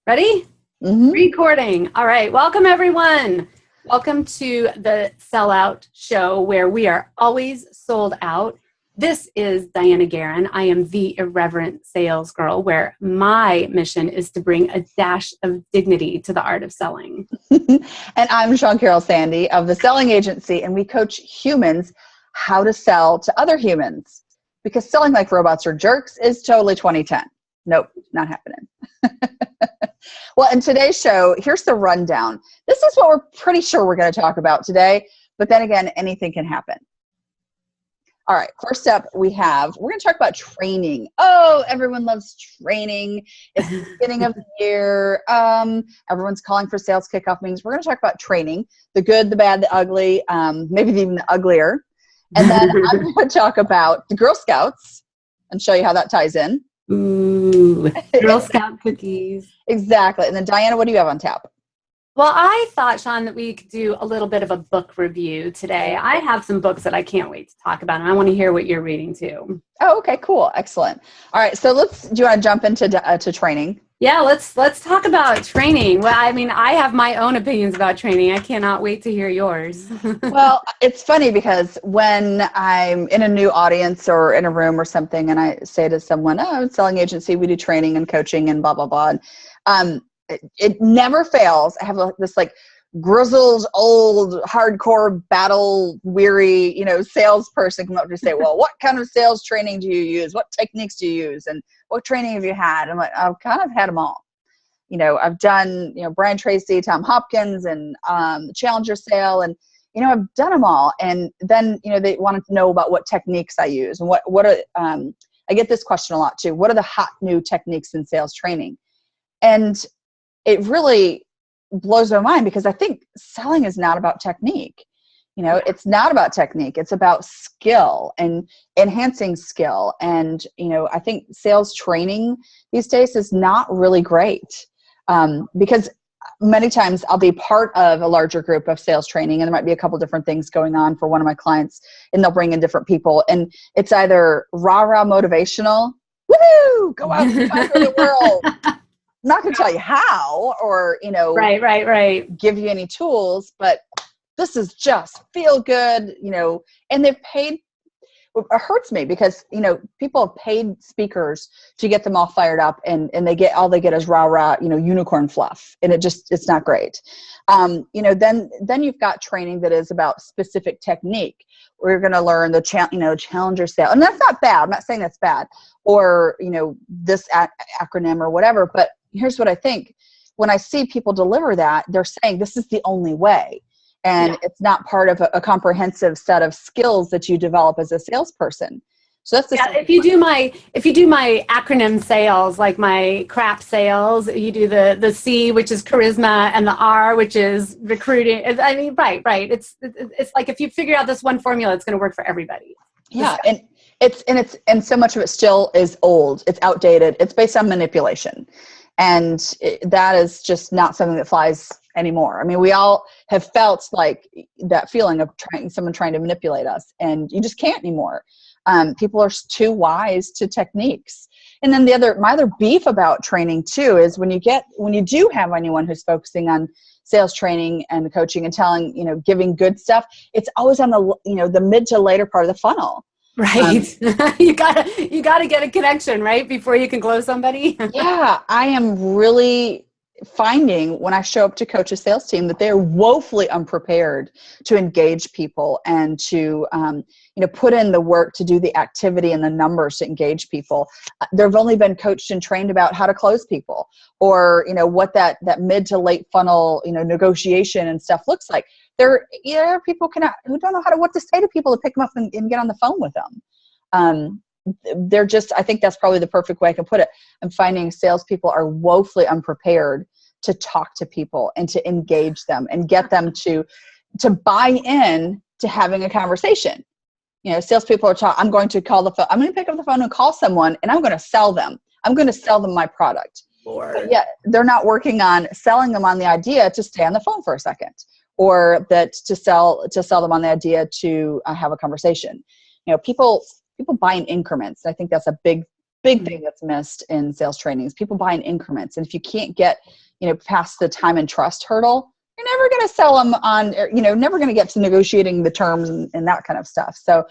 Ready? Mm-hmm. Recording. All right. Welcome, everyone. Welcome to the SellOut show where we are always sold out. This is Dianna Geairn. I am the irreverent sales girl where my mission is to bring a dash of dignity to the art of selling. And I'm Shawn of the Selling Agency, and we coach humans how to sell to other humans, because selling like robots or jerks is totally 2010. Nope, not happening. Well, in today's show, here's the rundown. This is what we're pretty sure we're going to talk about today, but then again, anything can happen. All right, first up, we're going to talk about training. Oh, everyone loves training. It's the beginning of the year. Everyone's calling for sales kickoff meetings. We're going to talk about training, the good, the bad, the ugly, maybe even the uglier. And then I'm going to talk about the Girl Scouts and show you how that ties in. Ooh, Girl Scout cookies. Exactly. And then Dianna, what do you have on tap? Well, I thought, Shawn, that we could do a little bit of a book review today. I have some books that I can't wait to talk about, and I want to hear what you're reading too. Oh, okay, cool. Excellent. All right. So do you want to jump into to training? Yeah, let's talk about training. Well, I mean, I have my own opinions about training. I cannot wait to hear yours. Well, it's funny because when I'm in a new audience or in a room or something, and I say to someone, "Oh, selling agency, we do training and coaching and blah blah blah," and, it never fails. I have this like grizzled, old, hardcore, battle weary, salesperson come up to say, "Well, what kind of sales training do you use? What techniques do you use? And what training have you had?" I'm like, I've kind of had them all. I've done, Brian Tracy, Tom Hopkins, and the Challenger sale, and I've done them all. And then they want to know about what techniques I use and what are I get this question a lot too. What are the hot new techniques in sales training? And it really blows my mind, because I think selling is not about technique. It's not about technique. It's about skill and enhancing skill. And, I think sales training these days is not really great, because many times I'll be part of a larger group of sales training, and there might be a couple different things going on for one of my clients, and they'll bring in different people. And it's either rah-rah motivational, woohoo, go out and conquer the world. I'm not going to tell you how or, right. give you any tools, but this is just feel good, and they've paid. It hurts me because, people have paid speakers to get them all fired up, and they get is rah, unicorn fluff. And it's not great. Then you've got training that is about specific technique. We're going to learn the Challenger sale. And that's not bad. I'm not saying that's bad, or, this acronym or whatever, but here's what I think. When I see people deliver that, they're saying this is the only way. And it's not part of a comprehensive set of skills that you develop as a salesperson. So that's if you do my acronym sales, like my crap sales, you do the C, which is charisma, and the R, which is recruiting. I mean, right. It's like if you figure out this one formula, it's going to work for everybody. Yeah, and so much of it still is old. It's outdated. It's based on manipulation. And that is just not something that flies anymore. I mean, we all have felt like that feeling of someone trying to manipulate us, and you just can't anymore. People are too wise to techniques. And then my other beef about training too is when you do have anyone who's focusing on sales training and coaching and telling, giving good stuff, it's always on the mid to later part of the funnel. Right. You gotta get a connection, right? Before you can close somebody. Yeah. I am really finding when I show up to coach a sales team that they're woefully unprepared to engage people and to, put in the work to do the activity and the numbers to engage people. They've only been coached and trained about how to close people, or, what that mid to late funnel, negotiation and stuff looks like. There are people who don't know what to say to people to pick them up and get on the phone with them. I think that's probably the perfect way I can put it. I'm finding salespeople are woefully unprepared to talk to people and to engage them and get them to buy in to having a conversation. Salespeople are taught, I'm going to call the phone. I'm going to pick up the phone and call someone, and I'm going to sell them. I'm going to sell them my product. But yet they're not working on selling them on the idea to stay on the phone for a second, or that to sell them on the idea to have a conversation. People buy in increments. I think that's a big big thing that's missed in sales trainings. People buy in increments. And if you can't get, past the time and trust hurdle, you're never going to sell them on, never going to get to negotiating the terms and that kind of stuff. So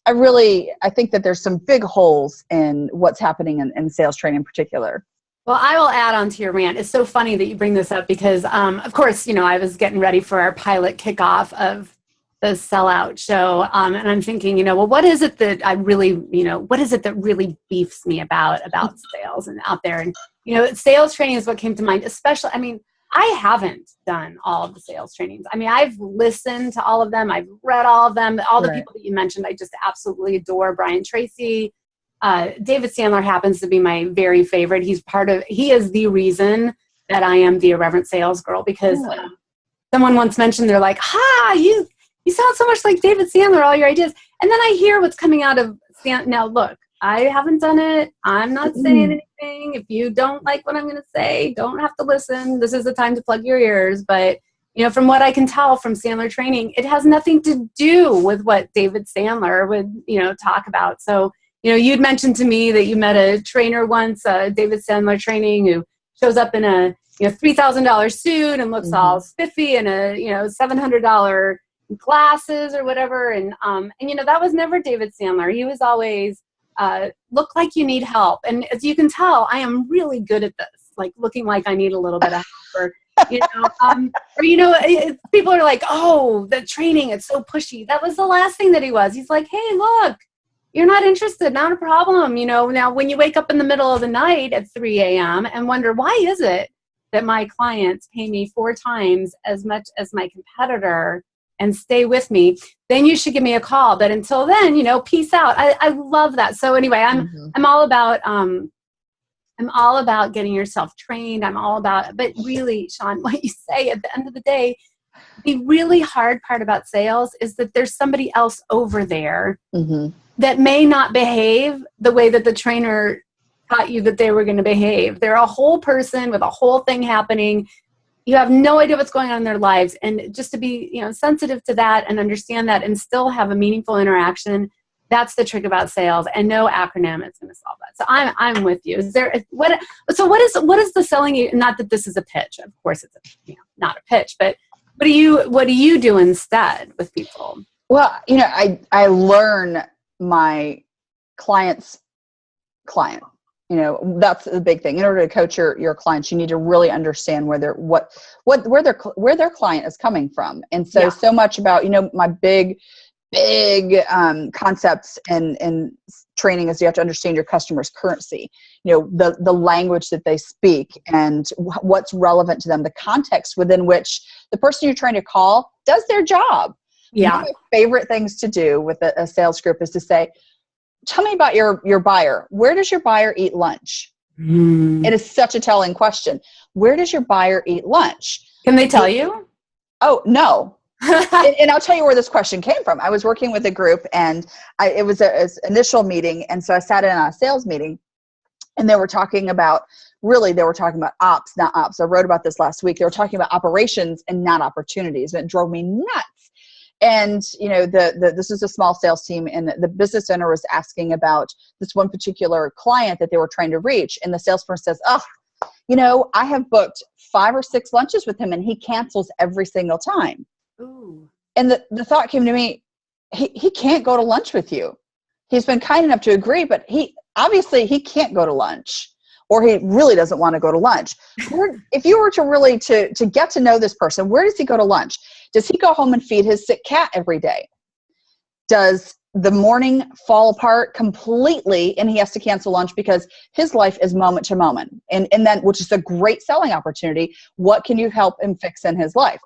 I think that there's some big holes in what's happening in sales training in particular. Well, I will add on to your rant. It's so funny that you bring this up because, of course, I was getting ready for our pilot kickoff of the SellOut show. And I'm thinking, what is it that I really, what is it that really beefs me about sales and out there? And, sales training is what came to mind, especially, I haven't done all of the sales trainings. I've listened to all of them. I've read all of them. All the people that you mentioned, I just absolutely adore. Brian Tracy, David Sandler happens to be my very favorite. He is the reason that I am the Irreverent Sales Girl, because someone once mentioned, they're like, you sound so much like David Sandler, all your ideas. And then I hear what's coming out of now look, I haven't done it. I'm not saying anything. If you don't like what I'm going to say, don't have to listen. This is the time to plug your ears. But, from what I can tell from Sandler training, it has nothing to do with what David Sandler would, talk about. So, you'd mentioned to me that you met a trainer once, David Sandler training, who shows up in a, $3,000 suit and looks all spiffy and a, $700 glasses or whatever. And that was never David Sandler. He was always, look like you need help. And as you can tell, I am really good at this, like looking like I need a little bit of help, people are like, oh, the training, it's so pushy. That was the last thing that he was. He's like, hey, look, you're not interested, not a problem. Now when you wake up in the middle of the night at 3 a.m. and wonder, why is it that my clients pay me 4 times as much as my competitor and stay with me, then you should give me a call. But until then, peace out. I love that. So anyway, I'm all about getting yourself trained. But really, Shawn, what you say at the end of the day, the really hard part about sales is that there's somebody else over there that may not behave the way that the trainer taught you that they were going to behave. They're a whole person with a whole thing happening. You have no idea what's going on in their lives. And just to be, sensitive to that and understand that and still have a meaningful interaction, that's the trick about sales, and no acronym is going to solve that. So I'm with you. What is the selling? Not that this is a pitch. Of course it's not a pitch, but what do you do instead with people? Well, I learn my client's client. That's the big thing. In order to coach your clients, you need to really understand where their client is coming from. And so much about, my big concepts in training is you have to understand your customer's currency, the language that they speak and what's relevant to them, the context within which the person you're trying to call does their job. Yeah. One of my favorite things to do with a sales group is to say, tell me about your buyer. Where does your buyer eat lunch? It is such a telling question. Where does your buyer eat lunch? Can they tell you? Oh, no. and I'll tell you where this question came from. I was working with a group and it was an initial meeting. And so I sat in on a sales meeting and they were talking about ops, not ops. I wrote about this last week. They were talking about operations and not opportunities. And it drove me nuts. And, this is a small sales team, and the business owner was asking about this one particular client that they were trying to reach. And the salesperson says, I have booked 5 or 6 lunches with him and he cancels every single time. Ooh. And the thought came to me, he can't go to lunch with you. He's been kind enough to agree, but he can't go to lunch, or he really doesn't want to go to lunch. If you were to really to get to know this person, where does he go to lunch? Does he go home and feed his sick cat every day? Does the morning fall apart completely and he has to cancel lunch because his life is moment to moment? And then, which is a great selling opportunity. What can you help him fix in his life?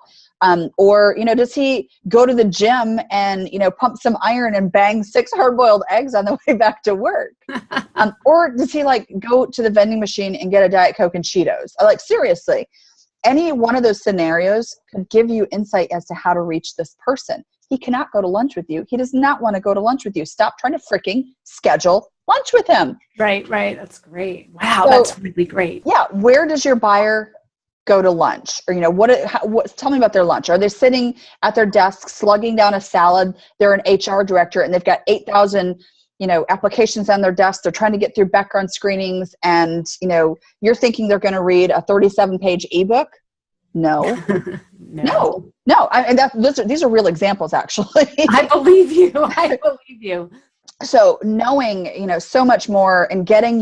Or, does he go to the gym and, pump some iron and bang 6 hard-boiled eggs on the way back to work? Or does he go to the vending machine and get a Diet Coke and Cheetos? Seriously, any one of those scenarios could give you insight as to how to reach this person. He cannot go to lunch with you. He does not want to go to lunch with you. Stop trying to freaking schedule lunch with him. Right. That's great. Wow. That's really great. Yeah. Where does your buyer go to lunch? Or, tell me about their lunch. Are they sitting at their desk slugging down a salad? They're an HR director and they've got 8,000, applications on their desk. They're trying to get through background screenings, and, you're thinking they're going to read a 37-page ebook. No. No. These are real examples, actually. I believe you. I believe you. So knowing, so much more, and getting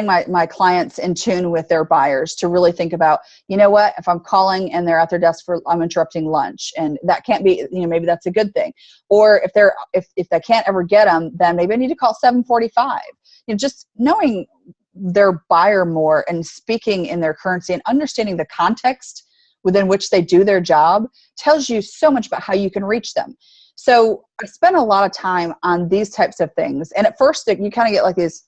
my clients in tune with their buyers to really think about, what, if I'm calling and they're at their desk I'm interrupting lunch, and that can't be, maybe that's a good thing. Or if they can't ever get them, then maybe I need to call 7:45. Just knowing their buyer more and speaking in their currency and understanding the context within which they do their job tells you so much about how you can reach them. So I spent a lot of time on these types of things. And at first you kind of get like these,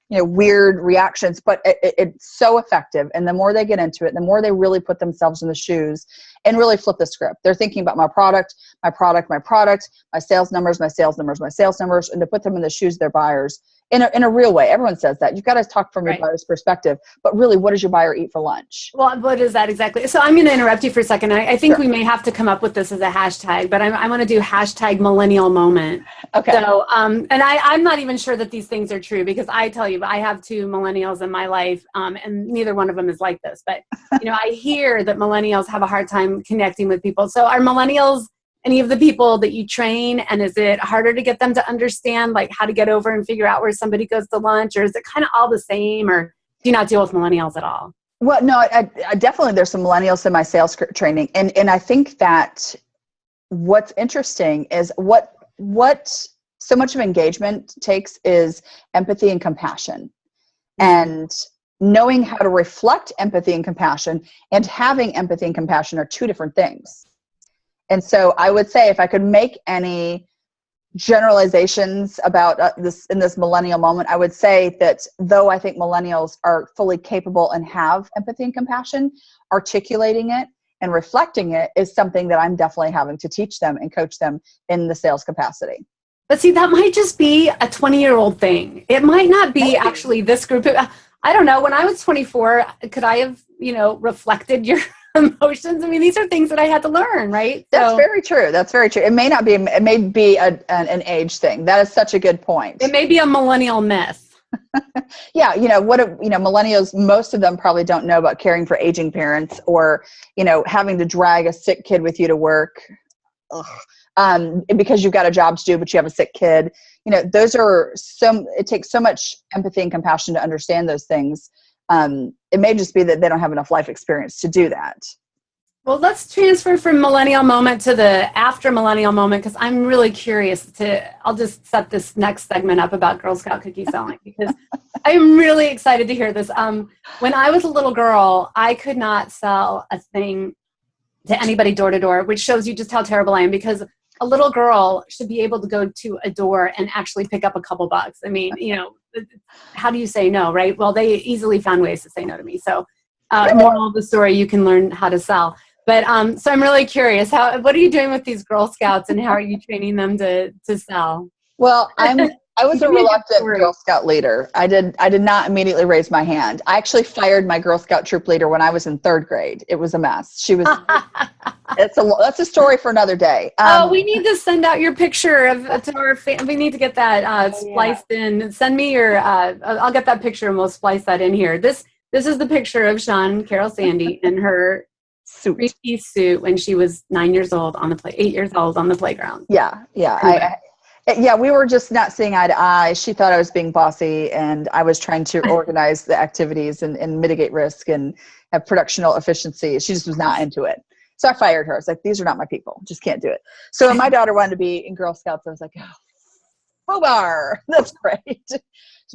weird reactions, but it's so effective. And the more they get into it, the more they really put themselves in the shoes and really flip the script. They're thinking about my product, my sales numbers, and to put them in the shoes of their buyers in a real way. Everyone says that. You've got to talk from your buyer's perspective, but really, what does your buyer eat for lunch? Well, what is that exactly? So I'm going to interrupt you for a second. I think we may have to come up with this as a hashtag, but I want to do hashtag millennial moment. Okay. So, and I'm not even sure that these things are true, because I tell you, I have 2 millennials in my life, and neither one of them is like this, but I hear that millennials have a hard time connecting with people. So are millennials any of the people that you train, and is it harder to get them to understand like how to get over and figure out where somebody goes to lunch, or is it kind of all the same, or do you not deal with millennials at all? Well, no, I definitely, there's some millennials in my sales training. And I think that what's interesting is what so much of engagement takes is empathy and compassion. And knowing how to reflect empathy and compassion and having empathy and compassion are 2 different things. And so I would say, if I could make any generalizations about this in this millennial moment, I would say that though I think millennials are fully capable and have empathy and compassion, articulating it and reflecting it is something that I'm definitely having to teach them and coach them in the sales capacity. But see, that might just be a 20-year-old thing. It might not be actually this group. I don't know. When I was 24, could I have, reflected your emotions? I mean, these are things that I had to learn, right? That's very true. That's very true. It may not be, it may be an age thing. That is such a good point. It may be a millennial myth. Yeah. Millennials, most of them probably don't know about caring for aging parents, or, having to drag a sick kid with you to work. Because you've got a job to do, but you have a sick kid. It takes so much empathy and compassion to understand those things. It may just be that they don't have enough life experience to do that. Well, let's transfer from millennial moment to the after millennial moment, because I'm really curious I'll just set this next segment up about Girl Scout cookie selling, because I'm really excited to hear this. When I was a little girl, I could not sell a thing to anybody door to door, which shows you just how terrible I am, because a little girl should be able to go to a door and actually pick up a couple bucks. I mean, how do you say no, right? Well, they easily found ways to say no to me. So moral of the story, you can learn how to sell. But so I'm really curious, what are you doing with these Girl Scouts, and how are you training them to sell? Well, I was a reluctant Girl Scout leader. I did not immediately raise my hand. I actually fired my Girl Scout troop leader when I was in 3rd grade. It was a mess. She was. That's a story for another day. We need to send out your picture to our we need to get that spliced in. Send me your. I'll get that picture and we'll splice that in here. This is the picture of Shawn, Karol, Sandy in her suit, 3-piece suit when she was 8 years old on the playground. Yeah. We were just not seeing eye to eye. She thought I was being bossy, and I was trying to organize the activities and mitigate risk and have productional efficiency. She just was not into it. So I fired her. I was like, these are not my people. Just can't do it. So when my daughter wanted to be in Girl Scouts, I was like, oh, bar. That's great.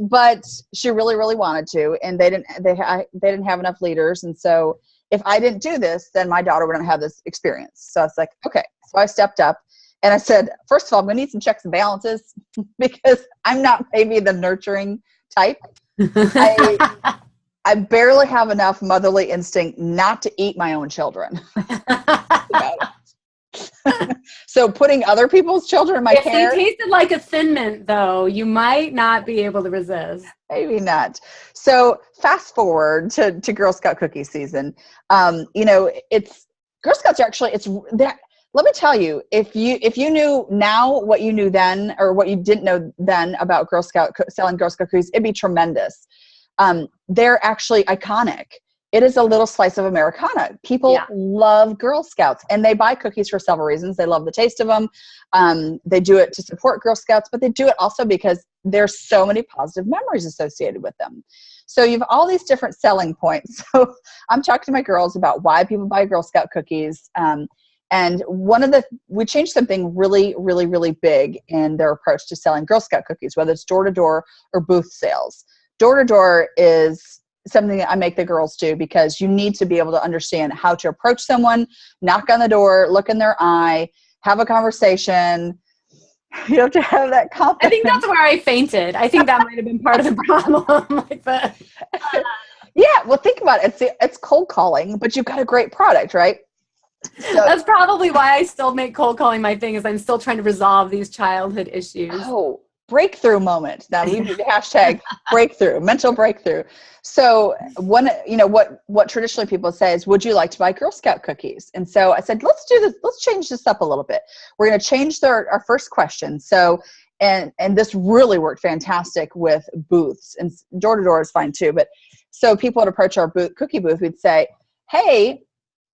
But she really, really wanted to, and they didn't have enough leaders. And so if I didn't do this, then my daughter wouldn't have this experience. So I was like, okay. So I stepped up. And I said, first of all, I'm going to need some checks and balances, because I'm not maybe the nurturing type. I barely have enough motherly instinct not to eat my own children. So putting other people's children in my care. If they tasted like a Thin Mint, though, you might not be able to resist. Maybe not. So fast forward to Girl Scout cookie season. Girl Scouts are actually, let me tell you, if you knew now what you knew then, or what you didn't know then about Girl Scout selling Girl Scout cookies, it'd be tremendous. They're actually iconic. It is a little slice of Americana. People love Girl Scouts, and they buy cookies for several reasons. They love the taste of them. They do it to support Girl Scouts, but they do it also because there's so many positive memories associated with them. So you have all these different selling points. So I'm talking to my girls about why people buy Girl Scout cookies. And we changed something really, really, really big in their approach to selling Girl Scout cookies, whether it's door-to-door or booth sales. Door-to-door is something that I make the girls do because you need to be able to understand how to approach someone, knock on the door, look in their eye, have a conversation. You have to have that confidence. I think that's where I fainted. I think that might have been part of the problem. Yeah, well, think about it. It's cold calling, but you've got a great product, right? So, that's probably why I still make cold calling my thing, is I'm still trying to resolve these childhood issues. Oh, breakthrough moment. Now we do the hashtag breakthrough, mental breakthrough. So what traditionally people say is, would you like to buy Girl Scout cookies? And so I said, let's do this. Let's change this up a little bit. We're going to change our first question. So, and this really worked fantastic with booths, and door to door is fine too. But so people would approach our cookie booth. We'd say, hey,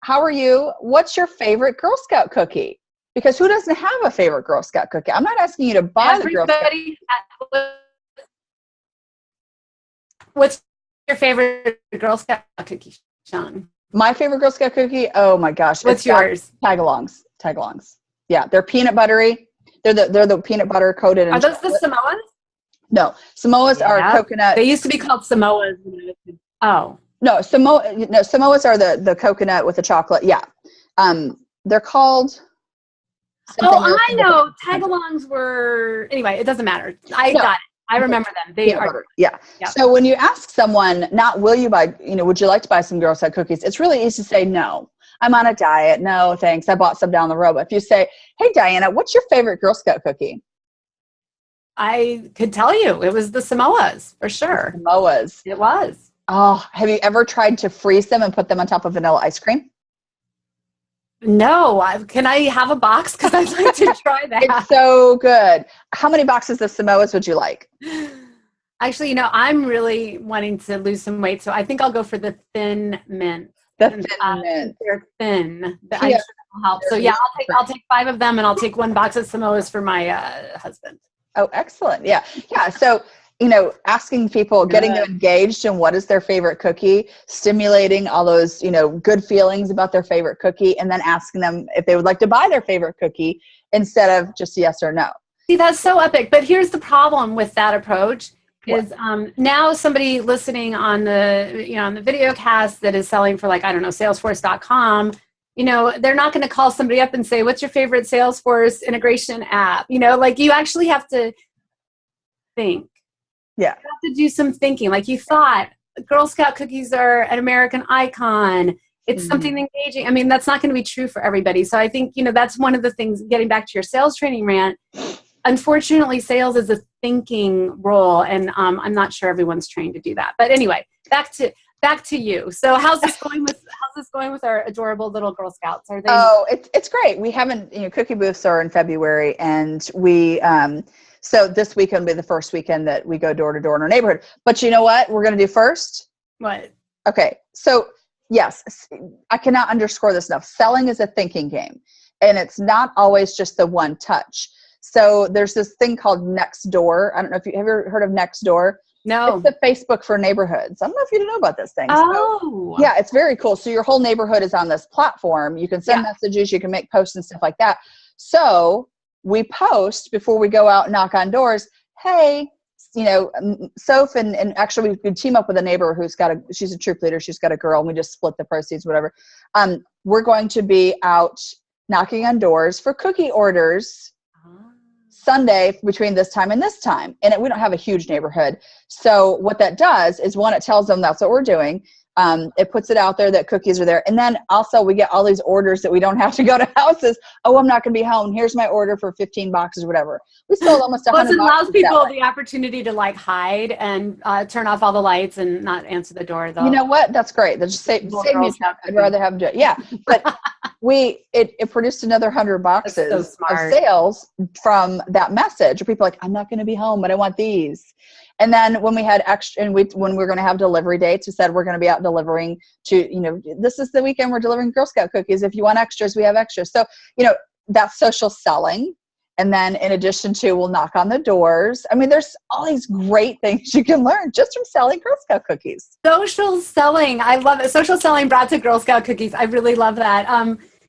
how are you? What's your favorite Girl Scout cookie? Because who doesn't have a favorite Girl Scout cookie? I'm not asking you to buy the Girl Scout. What's your favorite Girl Scout cookie, Shawn? My favorite Girl Scout cookie? Oh my gosh. What's yours? Tagalongs. Yeah, they're peanut buttery. They're the peanut butter coated. Are those the Samoas? No, Samoas are coconut. They used to be called Samoas. Oh. No, Samoas are the coconut with the chocolate. Yeah. They're called. I know. Tagalongs were, anyway, it doesn't matter. I got it. I remember them. They are. Butter. Yeah. Yep. So when you ask someone, not will you buy, would you like to buy some Girl Scout cookies? It's really easy to say no. I'm on a diet. No, thanks. I bought some down the road. But if you say, hey, Diana, what's your favorite Girl Scout cookie? I could tell you. It was the Samoas, for sure. Samoas. It was. Oh, have you ever tried to freeze them and put them on top of vanilla ice cream? No. Can I have a box? Because I'd like to try that. It's so good. How many boxes of Samoas would you like? Actually, I'm really wanting to lose some weight, so I think I'll go for the thin mint. The thin mint. They're thin. I'm sure will help. So yeah, I'll take 5 of them, and I'll take 1 box of Samoas for my husband. Oh, excellent. Yeah. So, asking people, getting them engaged in what is their favorite cookie, stimulating all those, good feelings about their favorite cookie, and then asking them if they would like to buy their favorite cookie instead of just yes or no. See, that's so epic. But here's the problem with that approach is now somebody listening on the, on the video cast that is selling for Salesforce.com, they're not going to call somebody up and say, what's your favorite Salesforce integration app? You actually have to think. Yeah. You have to do some thinking. Like you thought, Girl Scout cookies are an American icon. It's something engaging. I mean, that's not going to be true for everybody. So I think, that's one of the things, getting back to your sales training rant, unfortunately, sales is a thinking role, and I'm not sure everyone's trained to do that. But anyway, back to you. So how's this going with our adorable little Girl Scouts? Are they? Oh, it's great. We haven't, cookie booths are in February, and we so this weekend will be the first weekend that we go door to door in our neighborhood. But you know what we're going to do first? What? Okay, so yes, I cannot underscore this enough. Selling is a thinking game, and it's not always just the one touch. So there's this thing called Nextdoor. I don't know if you have ever heard of Nextdoor. No. It's the Facebook for neighborhoods. I don't know if you know about this thing. Oh. So, yeah, it's very cool. So your whole neighborhood is on this platform. You can send messages, you can make posts and stuff like that. So we post before we go out and knock on doors, hey, Soph and actually we could team up with a neighbor she's a troop leader. She's got a girl, and we just split the proceeds, whatever. We're going to be out knocking on doors for cookie orders Sunday between this time and this time. And we don't have a huge neighborhood. So what that does is, one, it tells them that's what we're doing. It puts it out there that cookies are there. And then also we get all these orders that we don't have to go to houses. Oh, I'm not going to be home. Here's my order for 15 boxes or whatever. We sold almost 100 boxes. It allows people the opportunity to hide and turn off all the lights and not answer the door though. You know what? That's great. That just save me. I'd rather have them do it. Yeah. But it produced another 100 boxes of sales from that message. People are like, I'm not going to be home, but I want these. And then when we had extra, and when we were going to have delivery dates, we said we're going to be out delivering to, this is the weekend we're delivering Girl Scout cookies. If you want extras, we have extras. So, that's social selling. And then in addition to, we'll knock on the doors. I mean, there's all these great things you can learn just from selling Girl Scout cookies. Social selling. I love it. Social selling brought to Girl Scout cookies. I really love that.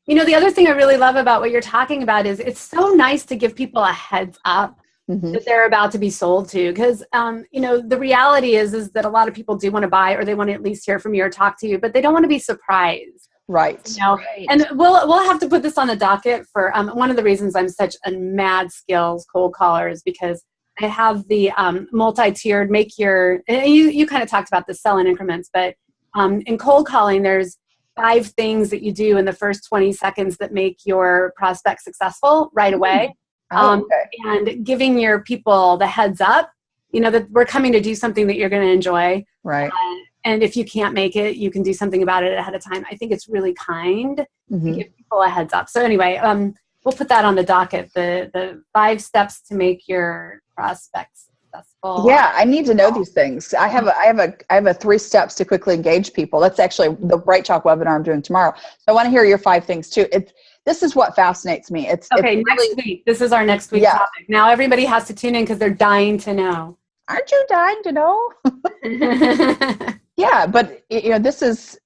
The other thing I really love about what you're talking about is it's so nice to give people a heads up that they're about to be sold to. Because, the reality is that a lot of people do want to buy, or they want to at least hear from you or talk to you, but they don't want to be surprised. Right. Right. And we'll have to put this on the docket for one of the reasons I'm such a mad skills cold caller is because I have the multi-tiered you kind of talked about the sell in increments, but in cold calling, there's 5 things that you do in the first 20 seconds that make your prospect successful right away. And giving your people the heads up, that we're coming to do something that you're going to enjoy. Right. And if you can't make it, you can do something about it ahead of time. I think it's really kind to give people a heads up. So anyway, we'll put that on the docket, the 5 steps to make your prospects successful. Yeah, I need to know these things. I have a 3 steps to quickly engage people. That's actually the Bright Talk webinar I'm doing tomorrow. So I want to hear your 5 things too. This is what fascinates me. It's really, next week. This is our next week's topic. Now everybody has to tune in because they're dying to know. Aren't you dying to know? Yeah, but this is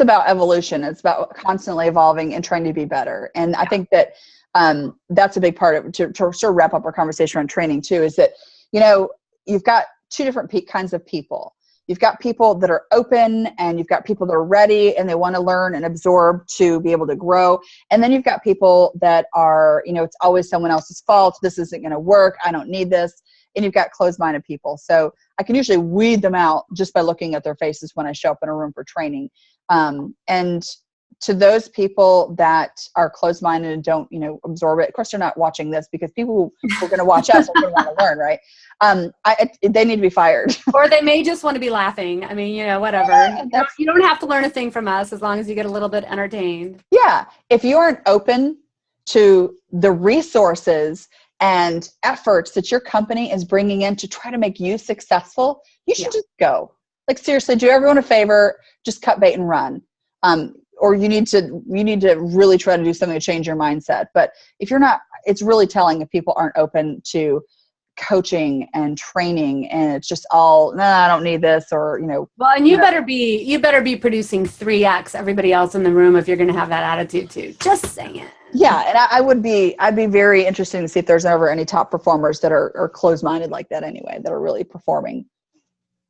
about evolution. It's about constantly evolving and trying to be better. And I think that that's a big part of to sort of wrap up our conversation on training too. Is that you've got 2 different kinds of people. You've got people that are open, and you've got people that are ready and they want to learn and absorb to be able to grow. And then you've got people that are it's always someone else's fault. This isn't going to work. I don't need this. And you've got closed-minded people. So I can usually weed them out just by looking at their faces when I show up in a room for training. And to those people that are closed-minded and don't, absorb it, of course, they're not watching this because people who are going to watch us are going to want to learn, right? They need to be fired. Or they may just want to be laughing. I mean, whatever. Yeah, you don't have to learn a thing from us as long as you get a little bit entertained. Yeah. If you aren't open to the resources and efforts that your company is bringing in to try to make you successful, you should just go. Like, seriously, do everyone a favor, just cut bait and run. Or you need to really try to do something to change your mindset. But if you're not, it's really telling if people aren't open to coaching and training, and it's just all, I don't need this, or Well, and you better be producing 3x everybody else in the room if you're going to have that attitude too. Just saying. Yeah, and I'd be very interested to see if there's ever any top performers that are closed-minded like that anyway, that are really performing.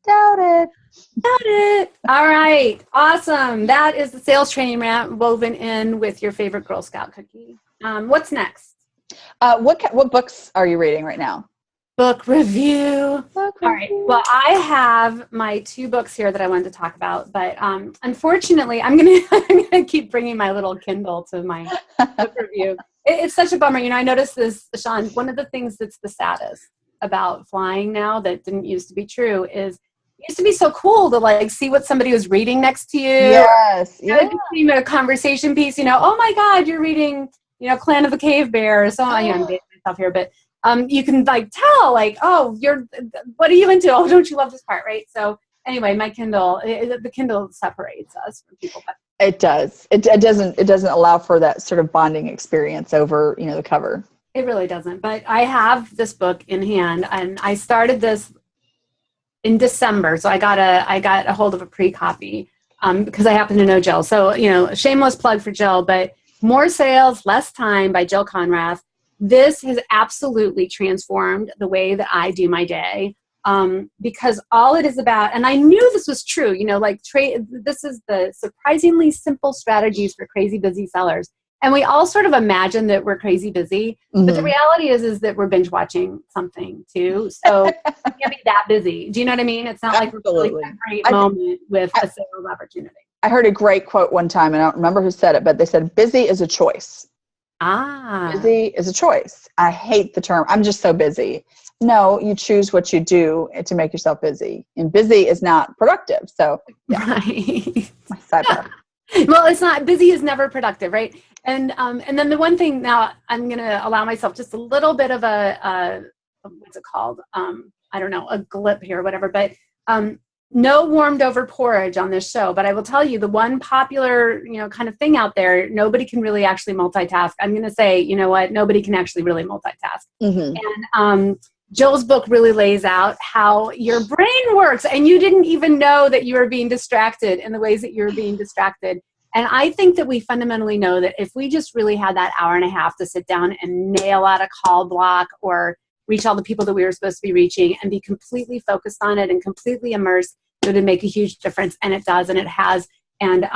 Doubt it. All right. Awesome. That is the sales training rant woven in with your favorite Girl Scout cookie. What's next? What books are you reading right now? Book review. All right. Well, I have my 2 books here that I wanted to talk about, but unfortunately, I'm gonna keep bringing my little Kindle to my book review. It's such a bummer. I noticed this, Shawn. One of the things that's the saddest about flying now that didn't used to be true is it used to be so cool to see what somebody was reading next to you. Yes. It became a conversation piece. Oh my God, you're reading, Clan of the Cave Bear or so. I'm dating myself here, but. You can tell oh, what are you into? Oh, don't you love this part? Right. So anyway, my Kindle, the Kindle separates us from people. But it does. It doesn't allow for that sort of bonding experience over, the cover. It really doesn't. But I have this book in hand, and I started this in December. So I got a hold of a pre-copy because I happen to know Jill. So, shameless plug for Jill, but More Sales, Less Time by Jill Conrath. This has absolutely transformed the way that I do my day because all it is about, and I knew this was true, this is the surprisingly simple strategies for crazy busy sellers. And we all sort of imagine that we're crazy busy, but the reality is that we're binge watching something too. So we can't be that busy. Do you know what I mean? It's not like we're really a great moment with a sales opportunity. I heard a great quote one time, and I don't remember who said it, but they said, busy is a choice. Busy is a choice. I hate the term, I'm just so busy. No, you choose what you do to make yourself busy. And busy is not productive. So, yeah. Right. My sidebar. Well, it's not, busy is never productive, right? And then the one thing now, I'm going to allow myself just a little bit of what's it called? I don't know, a glip here, whatever, but no warmed over porridge on this show. But I will tell you, the one popular, kind of thing out there, nobody can really actually multitask. I'm going to say, you know what? Nobody can actually really multitask. Mm-hmm. And Jill's book really lays out how your brain works, and you didn't even know that you were being distracted in the ways that you were being distracted. And I think that we fundamentally know that if we just really had that hour and a half to sit down and nail out a call block or reach all the people that we were supposed to be reaching and be completely focused on it and completely immersed, it would make a huge difference. And it does, and it has. And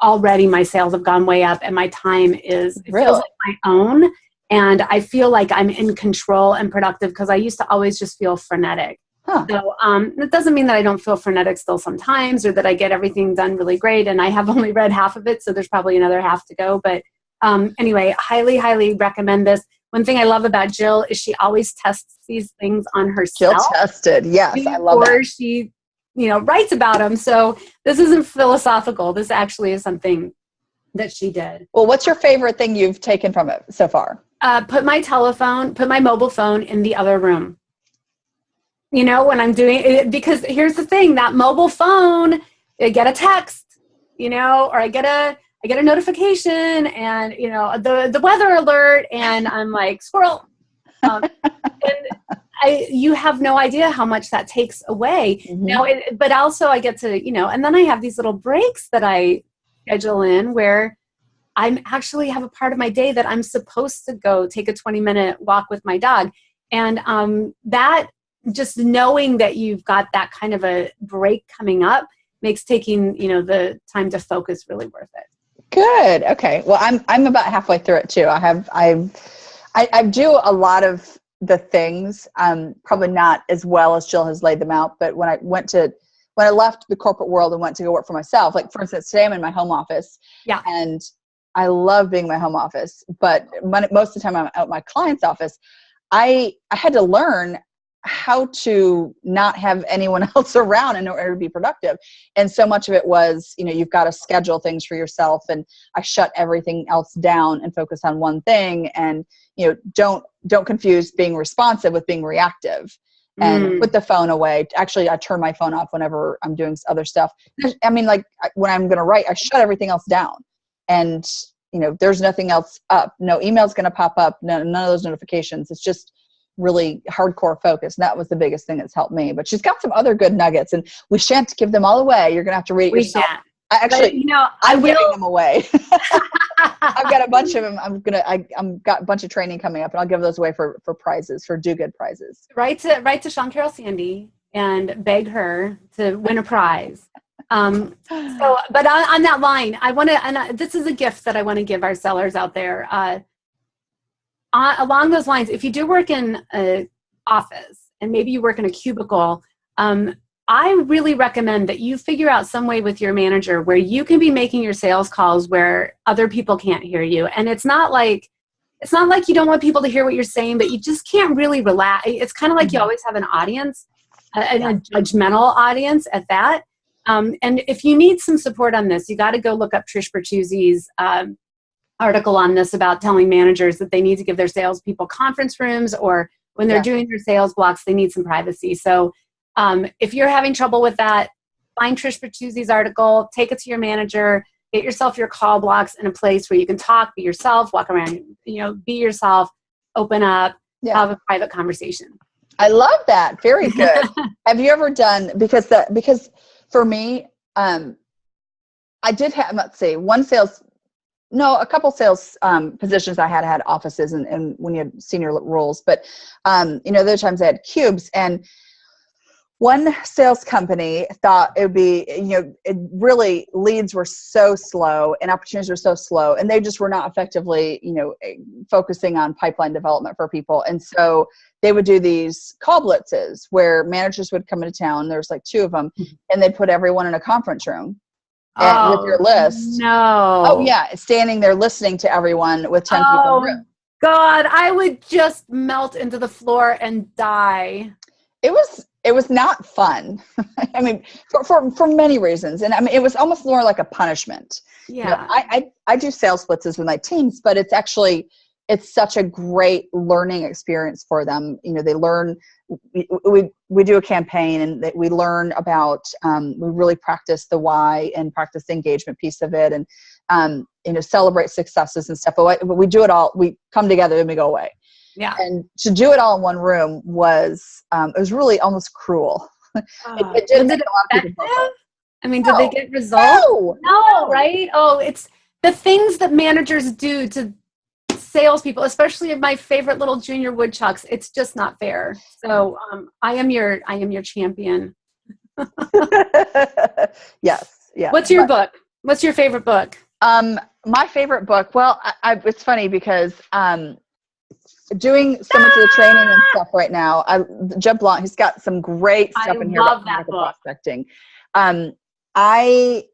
already my sales have gone way up, and my time feels like my own. And I feel like I'm in control and productive, because I used to always just feel frenetic. Huh. So it doesn't mean that I don't feel frenetic still sometimes, or that I get everything done really great. And I have only read half of it, so there's probably another half to go. But anyway, highly, highly recommend this. One thing I love about Jill is she always tests these things on herself. Jill tested, yes, I love that. Or she, writes about them. So this isn't philosophical. This actually is something that she did. Well, what's your favorite thing you've taken from it so far? Put my mobile phone in the other room. When I'm doing it, because here's the thing, that mobile phone, I get a text, or I get a notification, and, the weather alert, and I'm like, squirrel. And you have no idea how much that takes away. Mm-hmm. Now, but also I get to, and then I have these little breaks that I schedule in where I actually have a part of my day that I'm supposed to go take a 20-minute walk with my dog. And that, just knowing that you've got that kind of a break coming up makes taking, the time to focus really worth it. Good. Okay. Well, I'm about halfway through it too. I do a lot of the things, probably not as well as Jill has laid them out, but when I left the corporate world and went to go work for myself, like for instance, today I'm in my home office. Yeah. And I love being in my home office, but most of the time I'm out at my client's office. I had to learn how to not have anyone else around in order to be productive. And so much of it was, you've got to schedule things for yourself. And I shut everything else down and focus on one thing. And, don't confuse being responsive with being reactive, and put the phone away. Actually, I turn my phone off whenever I'm doing other stuff. I mean, like when I'm going to write, I shut everything else down, and, there's nothing else up. No email's going to pop up. None of those notifications. It's just really hardcore focus. And that was the biggest thing that's helped me. But she's got some other good nuggets, and we shan't give them all away. You're going to have to read it yourself. Can't. I'm giving them away. I've got a bunch of them. I've got a bunch of training coming up, and I'll give those away for prizes, for do-good prizes. Write to Shawn, Karol, Sandy and beg her to win a prize. But on that line, I want to, and this is a gift that I want to give our sellers out there. Along those lines, if you do work in an office and maybe you work in a cubicle, I really recommend that you figure out some way with your manager where you can be making your sales calls where other people can't hear you. And it's not like you don't want people to hear what you're saying, but you just can't really relax. It's kind of like you always have an audience, a judgmental audience at that. And if you need some support on this, you got to go look up Trish Bertuzzi's article on this about telling managers that they need to give their salespeople conference rooms, or when they're doing their sales blocks, they need some privacy. So if you're having trouble with that, find Trish Bertuzzi's article, take it to your manager, get yourself your call blocks in a place where you can talk, be yourself, walk around, be yourself, open up, have a private conversation. I love that. Very good. Have you ever done, because for me, I did have, a couple sales positions I had offices and when you had senior roles, but other times I had cubes, and one sales company thought it would be, really leads were so slow and opportunities were so slow, and they just were not effectively, focusing on pipeline development for people. And so they would do these call blitzes where managers would come into town. There's like 2 of them, and they'd put everyone in a conference room with your list. No. Oh yeah. Standing there listening to everyone with 10 people in the room. God, I would just melt into the floor and die. It was not fun. I mean, for many reasons. And I mean, it was almost more like a punishment. Yeah. I do sales blitzes with my teams, but it's such a great learning experience for them. They learn, we do a campaign and that we learn about, we really practice the why and practice the engagement piece of it, and, celebrate successes and stuff. But we do it all, we come together and we go away. Yeah. And to do it all in one room was, it was really almost cruel. It did make a lot of people feel. I mean, did they get results? No, right? Oh, it's the things that managers do to salespeople, especially my favorite little junior woodchucks. It's just not fair. So I am your champion. Yes. Yeah. What's your book? What's your favorite book? My favorite book. Well, it's funny because doing so much of the training and stuff right now. Jeb Blount, he's got some great stuff in here about prospecting. I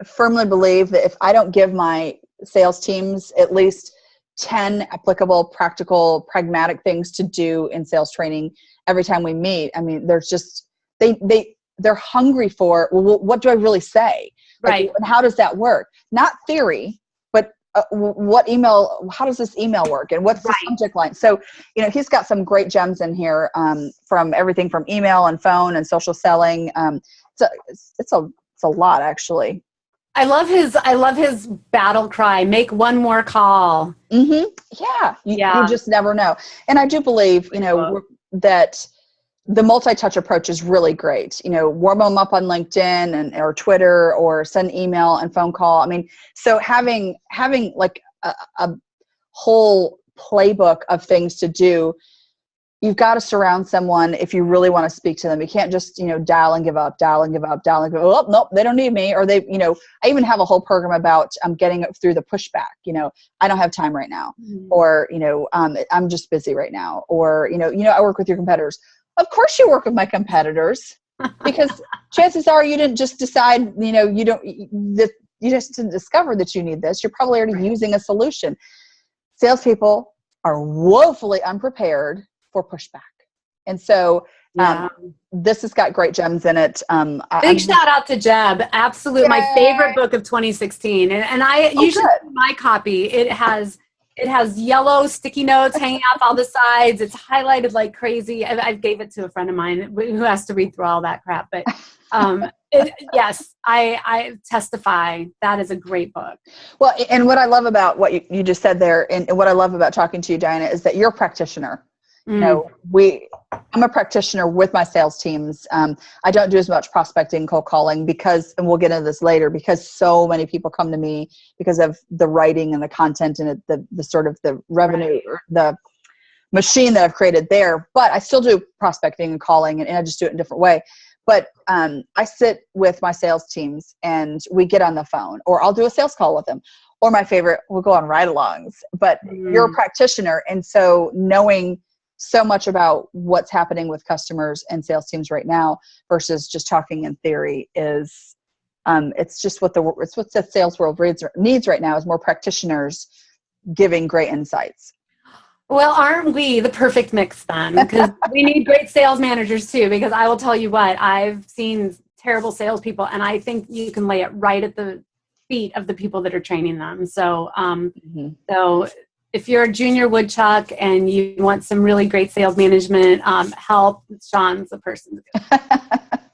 firmly believe that if I don't give my sales teams at least 10 applicable, practical, pragmatic things to do in sales training every time we meet, I mean, there's just, they're hungry for, well, what do I really say? Right. And how does that work? Not theory, but how does this email work? And what's the subject line? So, he's got some great gems in here, from everything from email and phone and social selling. It's a lot, actually. I love his battle cry, make one more call. Mm-hmm. Yeah. You just never know. And I do believe, that the multi-touch approach is really great. Warm them up on LinkedIn or Twitter, or send email and phone call. I mean, so having like a whole playbook of things to do, you've got to surround someone if you really want to speak to them. You can't just, dial and give up. Oh, nope, they don't need me. Or I even have a whole program about getting through the pushback. I don't have time right now. Mm-hmm. Or, I'm just busy right now. Or, I work with your competitors. Of course you work with my competitors, because chances are you didn't just decide, you just didn't discover that you need this. You're probably already using a solution. Salespeople are woefully unprepared for pushback. And so this has got great gems in it. Big shout out to Jeb. Absolute. My favorite book of 2016. And I usually my copy, it has yellow sticky notes hanging off all the sides. It's highlighted like crazy. I gave it to a friend of mine who has to read through all that crap. But yes, I testify. That is a great book. Well, and what I love about what you just said there, and what I love about talking to you, Dianna, is that you're a practitioner. I'm a practitioner with my sales teams. I don't do as much prospecting, cold calling, because, and we'll get into this later, because so many people come to me because of the writing and the content and the sort of the revenue, the machine that I've created there. But I still do prospecting and calling, and I just do it in a different way. But I sit with my sales teams and we get on the phone, or I'll do a sales call with them. Or my favorite, we'll go on ride-alongs. But you're a practitioner, and so knowing so much about what's happening with customers and sales teams right now versus just talking in theory is, it's just what the sales world needs right now, is more practitioners giving great insights. Well, aren't we the perfect mix then? Because we need great sales managers too, because I will tell you what, I've seen terrible salespeople, and I think you can lay it right at the feet of the people that are training them. So, so if you're a junior woodchuck and you want some really great sales management help, Shawn's the person to go.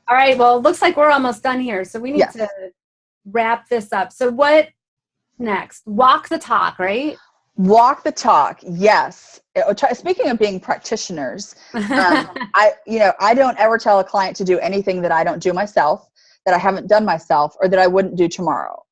All right. Well, it looks like we're almost done here. So we need to wrap this up. So what next? Walk the talk, right? Walk the talk. Yes. Speaking of being practitioners, I don't ever tell a client to do anything that I don't do myself, that I haven't done myself, or that I wouldn't do tomorrow.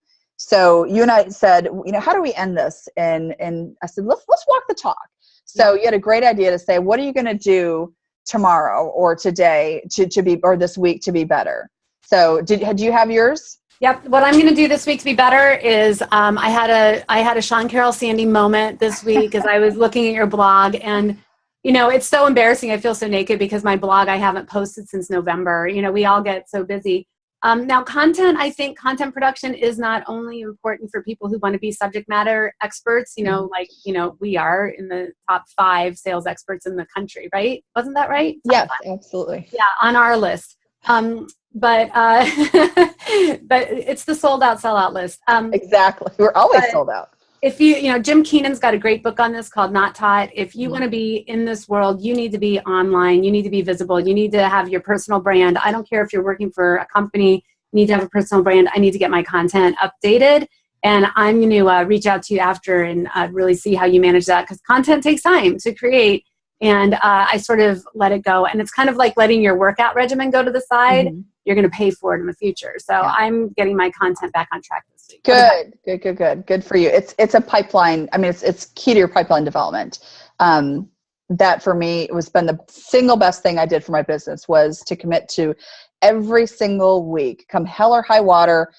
So you and I said, how do we end this? And I said, let's walk the talk. So you had a great idea to say, what are you going to do tomorrow or today to be, or this week to be better? So do you have yours? Yep. What I'm going to do this week to be better is I had a Shawn, Karol, Sandy moment this week as I was looking at your blog, and it's so embarrassing. I feel so naked because my blog I haven't posted since November. We all get so busy. Now, I think content production is not only important for people who want to be subject matter experts, we are in the top 5 sales experts in the country, right? Wasn't that right? Yes, absolutely. Yeah, on our list. But but it's the sold out sellout list. Exactly. We're always sold out. If Jim Keenan's got a great book on this called Not Taught. If you want to be in this world, you need to be online. You need to be visible. You need to have your personal brand. I don't care if you're working for a company. You need to have a personal brand. I need to get my content updated. And I'm going to reach out to you after and really see how you manage that, because content takes time to create. And I sort of let it go. And it's kind of like letting your workout regimen go to the side. Mm-hmm. You're going to pay for it in the future. So I'm getting my content back on track this week. Good for you. It's a pipeline. I mean, it's key to your pipeline development. That for me was been the single best thing I did for my business, was to commit to every single week, come hell or high water,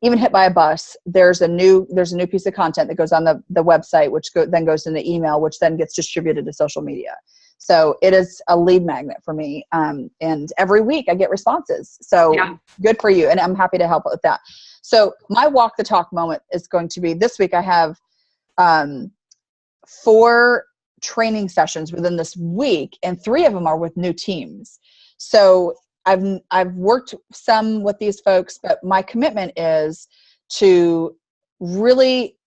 even hit by a bus, there's a new piece of content that goes on the website, which then goes in the email, which then gets distributed to social media. So it is a lead magnet for me. And every week I get responses. So good for you. And I'm happy to help with that. So my walk the talk moment is going to be this week. I have 4 training sessions within this week, and 3 of them are with new teams. So I've worked some with these folks, but my commitment is to really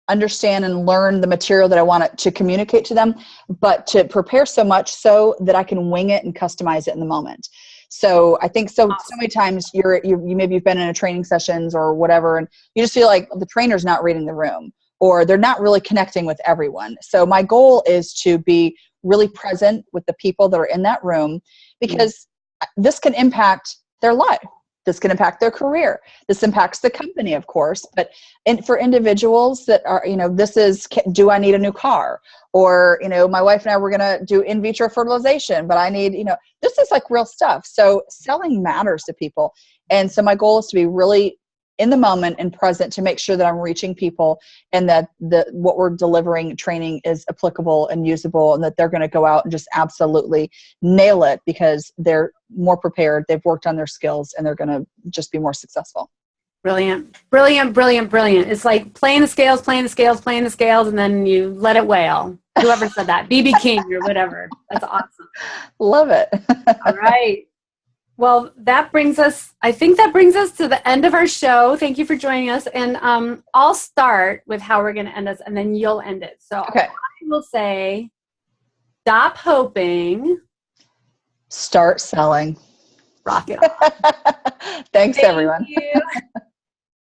understand and learn the material that I want to communicate to them, but to prepare so much so that I can wing it and customize it in the moment. So I think so many times maybe you've been in a training sessions or whatever, and you just feel like the trainer's not reading the room, or they're not really connecting with everyone. So my goal is to be really present with the people that are in that room, because this can impact their life. This can impact their career. This impacts the company, of course. But for individuals that are, this is, do I need a new car? Or, my wife and I were going to do in vitro fertilization, but I need, this is like real stuff. So selling matters to people. And so my goal is to be really in the moment and present, to make sure that I'm reaching people, and that what we're delivering training is applicable and usable, and that they're going to go out and just absolutely nail it because they're more prepared, they've worked on their skills, and they're going to just be more successful. Brilliant. It's like playing the scales, and then you let it wail. Whoever said that, BB King or whatever. That's awesome. Love it. All right. Well, I think that brings us to the end of our show. Thank you for joining us. And I'll start with how we're going to end this, and then you'll end it. So I will say, stop hoping. Start selling. Rock it on. Thank everyone. You.